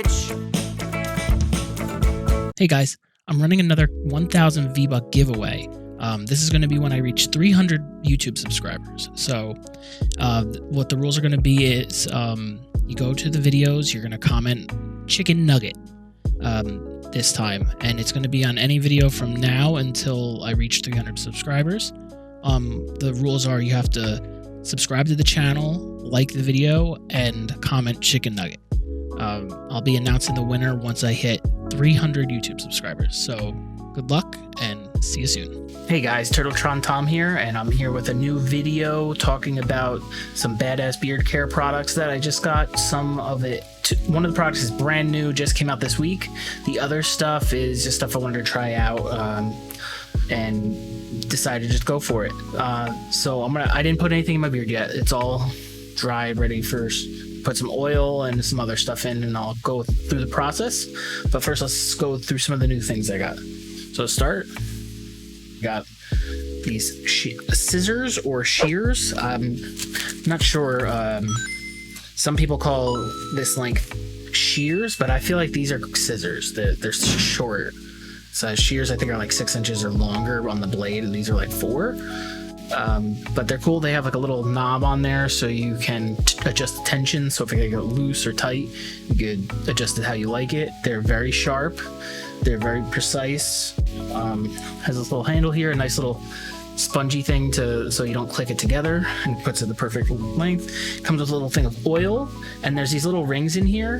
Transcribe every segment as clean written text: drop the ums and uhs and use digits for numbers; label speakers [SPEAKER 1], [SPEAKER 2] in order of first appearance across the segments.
[SPEAKER 1] bitch.
[SPEAKER 2] Hey guys, I'm running another 1000 V-Buck giveaway. This is going to be when I reach 300 YouTube subscribers. So what the rules are going to be is you go to the videos, you're going to comment chicken nugget this time, and it's going to be on any video from now until I reach 300 subscribers. The rules are you have to subscribe to the channel, like the video, and comment chicken nugget. I'll be announcing the winner once I hit 300 YouTube subscribers. So good luck and see you soon. Hey guys, TurtletronTom here, and I'm here with a new video talking about some badass beard care products that I just got. Some of it, one of the products is brand new, just came out this week. The other stuff is just stuff I wanted to try out and decided to just go for it. So I didn't put anything in my beard yet. It's all dried, ready for put some oil and some other stuff in, and I'll go through the process. But first, let's go through some of the new things I got. So to start, got these scissors or shears. I'm not sure. Some people call this length shears, but I feel like these are scissors. They're short. So shears, I think, are like 6 inches or longer on the blade, and these are like 4. But they're cool. They have like a little knob on there, so you can adjust the tension. So if it get loose or tight, you could adjust it how you like it. They're very sharp. They're very precise. Has this little handle here, a nice little spongy thing so you don't click it together, and it puts it the perfect length. Comes with a little thing of oil, and there's these little rings in here.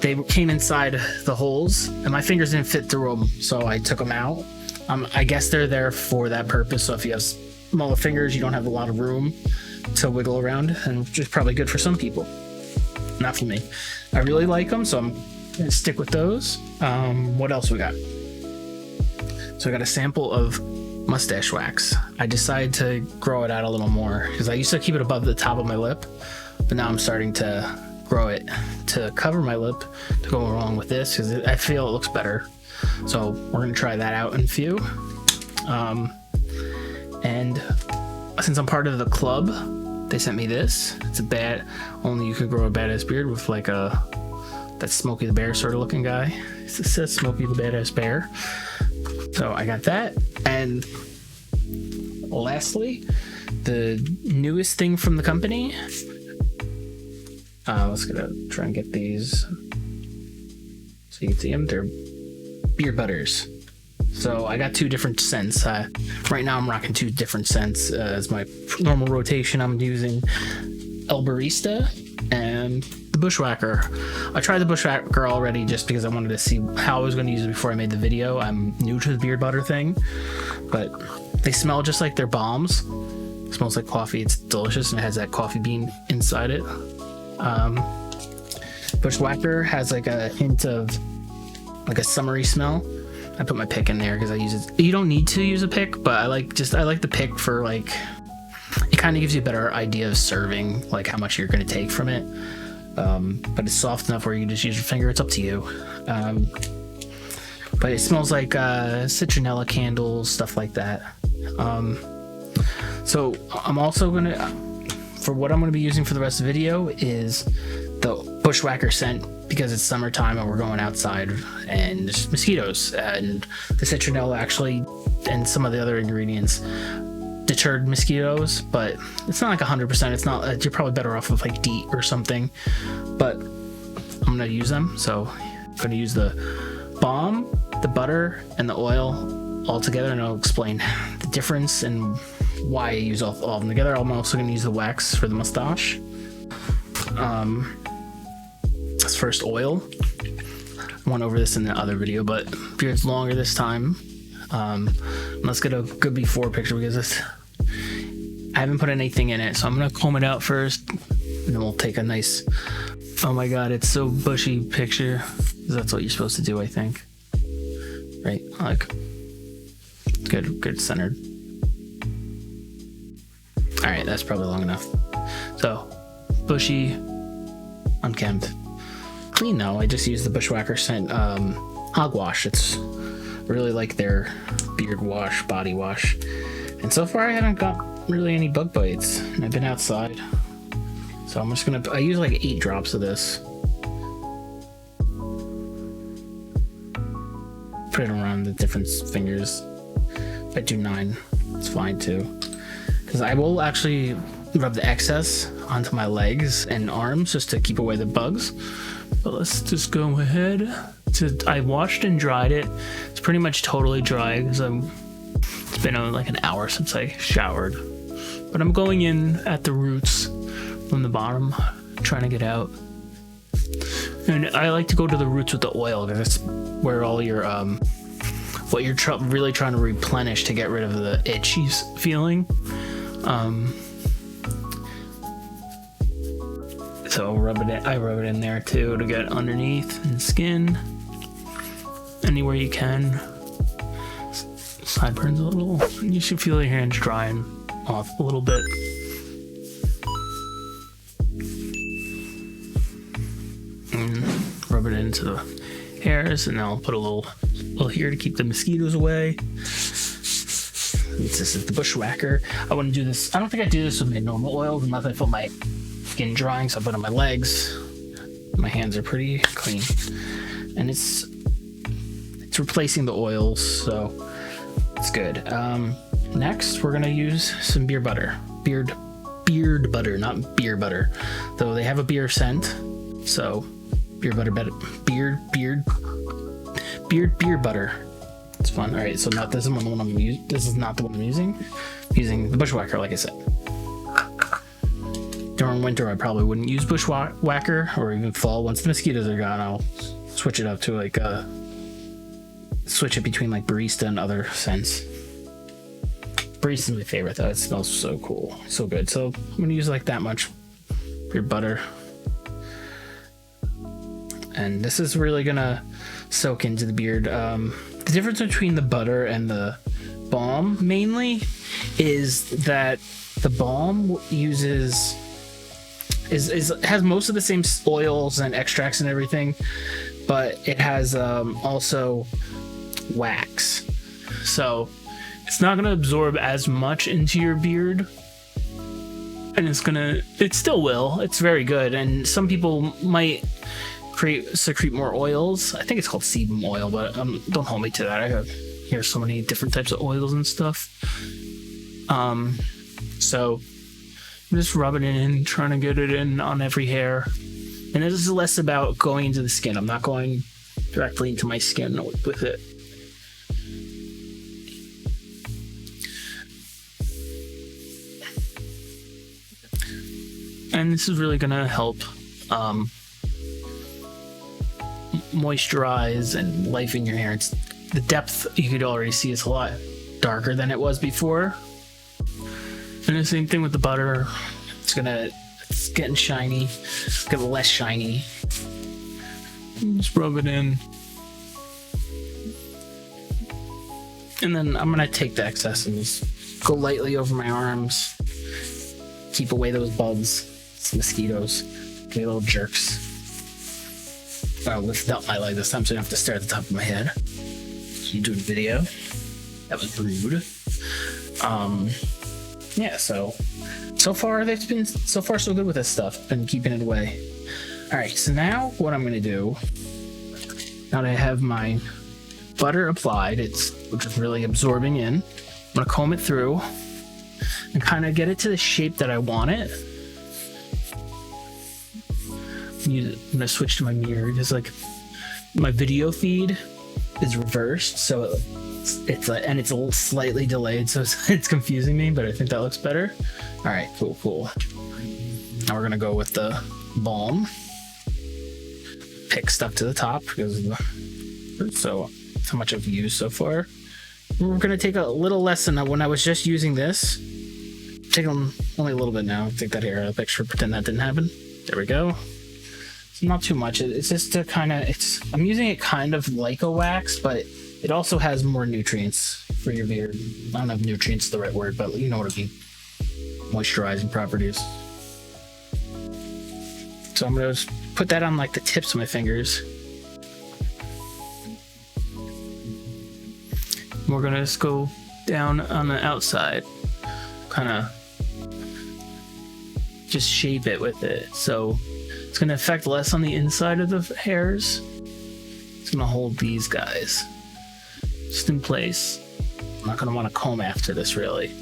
[SPEAKER 2] They came inside the holes, and my fingers didn't fit through them, so I took them out. I guess they're there for that purpose. So if you have smaller fingers, you don't have a lot of room to wiggle around, and which is probably good for some people. Not for me. I really like them, so I'm gonna stick with those. What else we got? So I got a sample of Mustache Wax. I decided to grow it out a little more because I used to keep it above the top of my lip, but now I'm starting to grow it to cover my lip to go along with this because I feel it looks better. So we're gonna try that out in a few. And since I'm part of the club, they sent me this. It's only you can grow a badass beard with like that Smokey the Bear sort of looking guy. It says Smokey the Badass Bear. So I got that. And lastly, the newest thing from the company. Let's try and get these so you can see them. They're beard butters. So I got 2 different scents. Right now I'm rocking 2 different scents as my normal rotation. I'm using El Barista and the Bushwacker. I tried the Bushwacker already just because I wanted to see how I was going to use it before I made the video. I'm new to the beard butter thing, but they smell just like their Balms. It smells like coffee. It's delicious, and it has that coffee bean inside it. Bushwacker has like a hint of like a summery smell. I put my pick in there because I use it. You don't need to use a pick, but I like the pick for like, it kind of gives you a better idea of serving, like how much you're going to take from it. But it's soft enough where you can just use your finger. It's up to you. But it smells like citronella candles, stuff like that. So I'm also for what I'm gonna be using for the rest of the video is the Bushwacker Scent, because it's summertime and we're going outside, and there's mosquitoes, and the citronella actually and some of the other ingredients deterred mosquitoes, but it's not like 100%. It's not. You're probably better off with like DEET or something, but I'm gonna use them. So I'm gonna use the Balm, the butter, and the oil all together, and I'll explain the difference and why I use all of them together. I'm also gonna use the wax for the mustache. This first oil. I went over this in the other video, but beard's longer this time. Let's get a good before picture because I haven't put anything in it, so I'm gonna comb it out first, and then we'll take a nice, oh my god, it's so bushy picture. That's what you're supposed to do, I think. Right, like good centered. All right, that's probably long enough. So bushy, unkempt, clean though. I just used the Bushwacker Scent hogwash. It's really like their beard wash, body wash, and so far I haven't got really any bug bites. I've been outside, so I'm just gonna, I use like 8 drops of this, put it around the different fingers. If I do 9, it's fine too. Because I will actually rub the excess onto my legs and arms just to keep away the bugs. But let's just go ahead. I washed and dried it. It's pretty much totally dry because it's been like an hour since I showered. But I'm going in at the roots from the bottom, trying to get out. And I like to go to the roots with the oil because that's where all your what you're really trying to replenish to get rid of the itchy feeling. So I rub it in there too to get underneath and skin, anywhere you can. Sideburns a little. You should feel your hands drying off a little bit. And rub it into the hairs, and I'll put a little here to keep the mosquitoes away. This is the Bushwacker. I wouldn't do this. I don't think I do this with my normal oils unless I feel my skin drying, so I put it on my legs. My hands are pretty clean, and it's replacing the oils, so it's good. Next, we're gonna use some beard butter, not beer butter. Though they have a beer scent, so beard butter. It's fun. All right, so not this is the one I'm using. This is not the one I'm using. I'm using the Bushwacker, like I said. During winter, I probably wouldn't use Bushwacker, or even fall. Once the mosquitoes are gone, I'll switch it up to like switch it between like barista and other scents. Barista is my favorite though. It smells so cool, so good. So I'm gonna use like that much beard butter, and this is really gonna soak into the beard. The difference between the butter and the balm mainly is that the balm has most of the same oils and extracts and everything, but it has also wax, so it's not going to absorb as much into your beard, and it still will. It's very good, and some people might secrete more oils. I think it's called sebum oil, but don't hold me to that. I hear so many different types of oils and stuff. So I'm just rubbing it in, trying to get it in on every hair. And this is less about going into the skin. I'm not going directly into my skin with it. And this is really gonna help moisturize and lifen your hair. The depth, you could already see, is a lot darker than it was before. And the same thing with the butter. It's getting shiny. It's getting less shiny. Just rub it in. And then I'm gonna take the excess and just go lightly over my arms. Keep away those bugs. It's mosquitoes. Give me little jerks. I'll lift up my leg this time so I don't have to stare at the top of my head. You doing video? That was rude. Yeah, so far they've been so good with this stuff. Been keeping it away. Alright, so now what I'm gonna do, now that I have my butter applied, which is really absorbing in, I'm gonna comb it through and kind of get it to the shape that I want it. I'm gonna switch to my mirror because like my video feed is reversed, so it's a little slightly delayed, so it's confusing me, but I think that looks better. All right, cool. Now we're gonna go with the balm. Pick stuff to the top because so much I've used so far. We're gonna take a little lesson when I was just using this. Take only a little bit now. Take that hair out of the picture. Pretend that didn't happen. There we go. It's not too much. It's just to kind of. I'm using it kind of like a wax, but it also has more nutrients for your beard. I don't know if nutrients is the right word, but you know what I mean. Moisturizing properties. So I'm gonna just put that on like the tips of my fingers. We're gonna just go down on the outside, kind of just shape it with it. So it's gonna affect less on the inside of the hairs. It's gonna hold these guys. just in place. I'm not gonna want to comb after this really.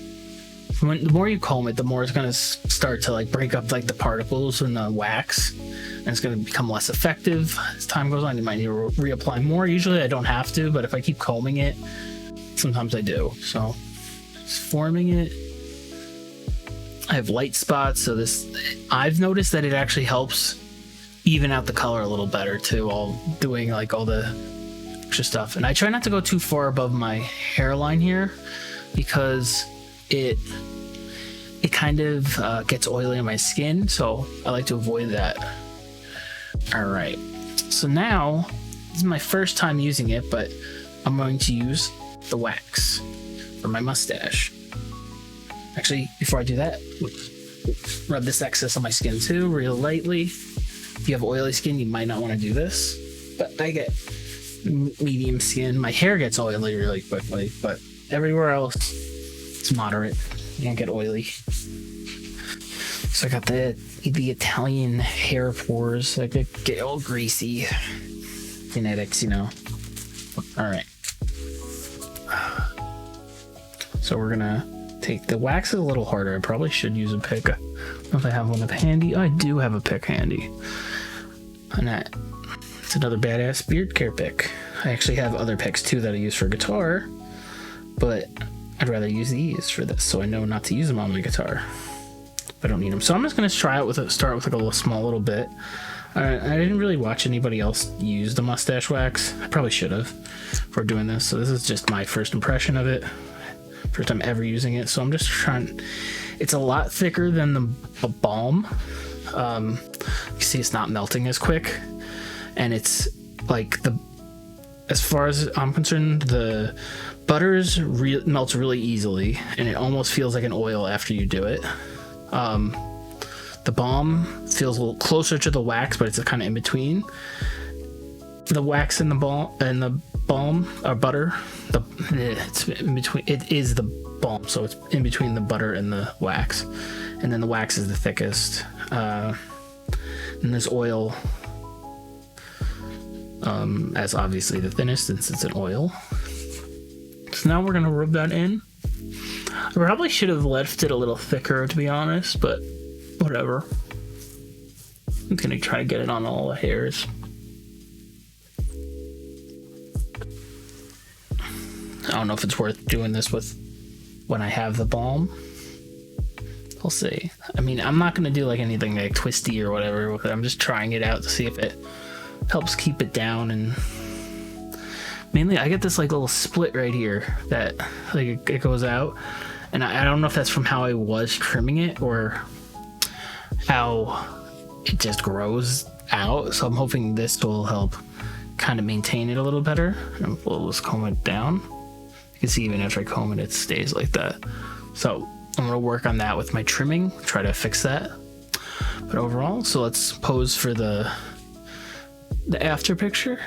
[SPEAKER 2] The more you comb it, the more it's gonna start to like break up like the particles in the wax, and it's gonna become less effective as time goes on. You might need to reapply more. Usually I don't have to, but if I keep combing it, sometimes I do. So just forming it. I have light spots, so I've noticed that it actually helps even out the color a little better too, while doing like all the extra stuff. And I try not to go too far above my hairline here because it kind of gets oily on my skin, so I like to avoid that. All right, so now this is my first time using it, but I'm going to use the wax for my mustache. Actually, before I do that, rub this excess on my skin too, real lightly. If you have oily skin, you might not want to do this, but I get medium skin. My hair gets oily really quickly, but everywhere else, it's moderate. You don't get oily. So I got the Italian hair pores. I could get all greasy. Genetics, you know. All right. So we're gonna take the wax is a little harder. I probably should use a pick. I don't know if I have one up handy. I do have a pick handy. And it's another badass beard care pick. I actually have other picks too that I use for guitar, but I'd rather use these for this, so I know not to use them on my guitar. I don't need them. So I'm just gonna start with like a small little bit. I didn't really watch anybody else use the mustache wax. I probably should have for doing this. So this is just my first impression of it. First time ever using it. So I'm just trying. It's a lot thicker than the Balm. You see it's not melting as quick. And it's like as far as I'm concerned, the butters melts really easily, and it almost feels like an oil after you do it. The Balm feels a little closer to the wax, but it's kind of in between. The wax and the Balm or butter, it's in between. It is the Balm, so it's in between the butter and the wax, and then the wax is the thickest. And this oil, as obviously the thinnest since it's an oil. So now we're gonna rub that in. I probably should have left it a little thicker, to be honest, but whatever. I'm gonna try to get it on all the hairs. I don't know if it's worth doing this with when I have the Balm. We'll see. I mean, I'm not gonna do like anything like twisty or whatever with it. I'm just trying it out to see if it helps keep it down, and mainly I get this like little split right here that like it goes out, and I don't know if that's from how I was trimming it or how it just grows out. So I'm hoping this will help kind of maintain it a little better. And we'll just comb it down. You can see even after I comb it, it stays like that. So I'm gonna work on that with my trimming, try to fix that. But overall, so let's pose for the after picture.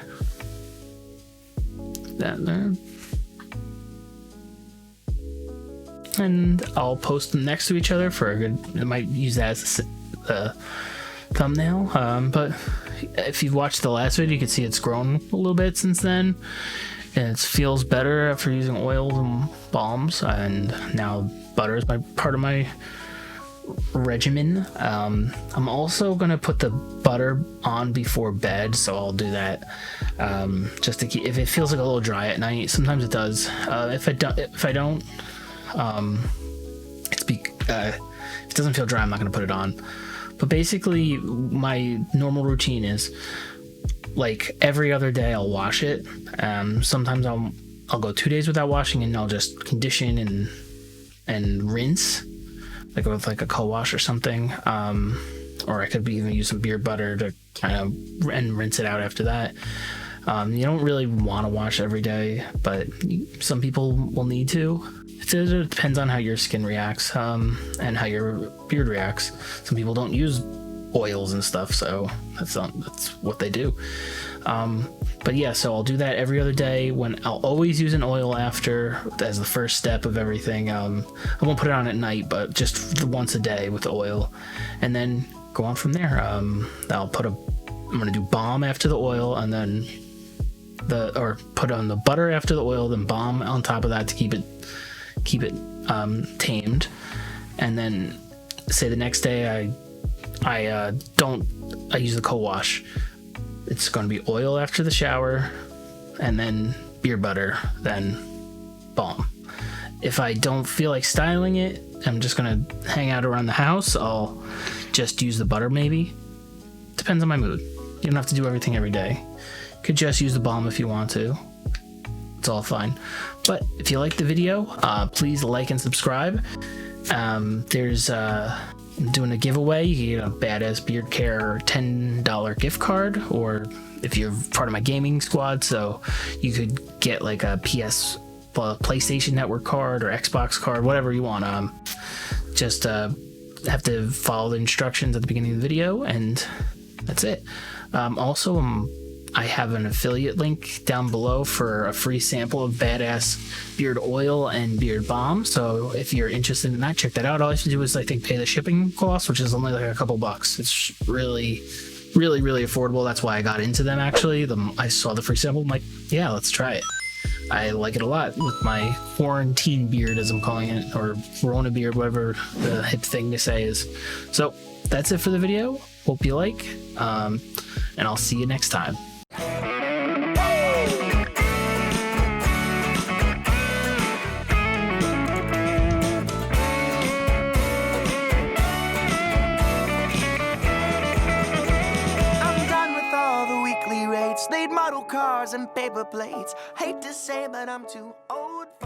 [SPEAKER 2] That there. And I'll post them next to each other for a good, I might use that as a thumbnail. But if you've watched the last video, you can see it's grown a little bit since then. And it feels better after using oils and balms. And now butter is part of my regimen. I'm also gonna put the butter on before bed, so I'll do that just to keep, if it feels like a little dry at night. Sometimes it does. If I don't, if it doesn't feel dry, I'm not gonna put it on. But basically, my normal routine is like every other day I'll wash it. Sometimes I'll go 2 days without washing, and I'll just condition and rinse, like with like a co-wash or something. Or I could even use some beard butter to kind of and rinse it out after that. You don't really want to wash every day, but some people will need to. It depends on how your skin reacts and how your beard reacts. Some people don't use oils and stuff, so that's what they do. But yeah, so I'll do that every other day. When I'll always use an oil after as the first step of everything. I won't put it on at night, but just once a day with the oil, and then go on from there. I'm gonna do balm after the oil, and then or put on the butter after the oil, then balm on top of that to keep it tamed. And then say the next day I use the co-wash. It's going to be oil after the shower, and then beard butter, then balm. If I don't feel like styling it, I'm just gonna hang out around the house, I'll just use the butter maybe. Depends on my mood. You don't have to do everything every day. Could just use the balm if you want to. It's all fine. But if you like the video, please like and subscribe. I'm doing a giveaway. You get a Badass Beard Care $10 gift card, or if you're part of my gaming squad, so you could get like a PlayStation Network card or Xbox card, whatever you want. Just have to follow the instructions at the beginning of the video, and that's it. Also, I have an affiliate link down below for a free sample of Badass Beard Oil and Beard Balm. So if you're interested in that, check that out. All you have to do is, I think, pay the shipping cost, which is only like a couple bucks. It's really, really, really affordable. That's why I got into them, actually. I saw the free sample. I'm like, yeah, let's try it. I like it a lot with my quarantine beard, as I'm calling it, or Corona beard, whatever the hip thing to say is. So that's it for the video. Hope you like, and I'll see you next time.
[SPEAKER 1] Late model cars and paper plates. Hate to say, but I'm too old for